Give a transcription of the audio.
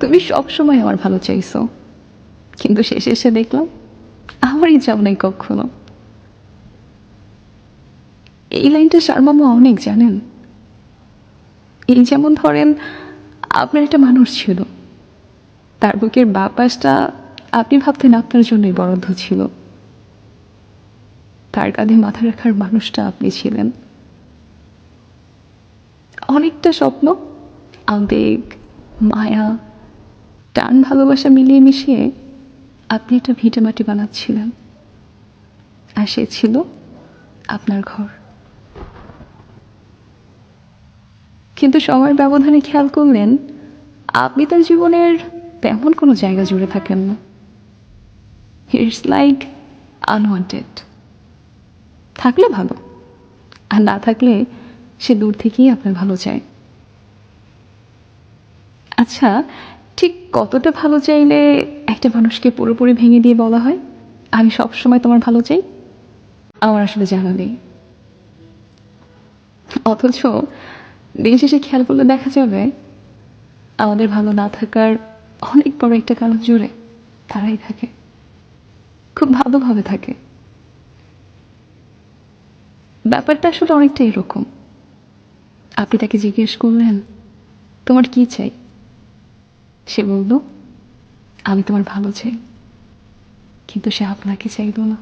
তুমি সবসময় আমার ভালো চাইছো, কিন্তু শেষে এসে দেখলাম আমারই চাও নাই কখনো। এই লাইনটা সারমর্ম অনেক, জানেন। এই যেমন ধরেন, আপনার একটা মানুষ ছিল, তার বুকের বাঁ পাশটা আপনি ভাবতেন আপনার জন্যই বরাদ্দ ছিল, তার কাঁধে মাথা রাখার মানুষটা আপনি ছিলেন। অনেকটা স্বপ্ন, আবেগ, মায়া, টান, ভালোবাসা মিলিয়ে মিশিয়ে আপনি একটা ভিটেমাটি বানাচ্ছিলেন, আর সে ছিল আপনার ঘর। কিন্তু সময়ের ব্যবধানে খেয়াল করলেন আপনি তার জীবনের তেমন কোনো জায়গা জুড়ে থাকেন না। It's like unwanted. থাকলে ভালো, আর না থাকলে সে দূর থেকেই আপনার ভালো চায়। আচ্ছা, ঠিক কতটা ভালো চাইলে একটা মানুষকে পুরোপুরি ভেঙে দিয়ে বলা হয় আমি সবসময় তোমার ভালো চাই? আমার আসলে জানা নেই। অথচ দিন শেষে খেয়াল করলে দেখা যাবে আমাদের ভালো না থাকার অনেক বড় একটা কারণ জুড়ে তারাই থাকে, খুব ভালোভাবে থাকে। ব্যাপারটা আসলে অনেকটা এরকম। আপনি তাকে জিজ্ঞেস করলেন তোমার কি চাই, সে বলল আমি তোমার ভালো চাই, কিন্তু সে আপনাকে চাইল না।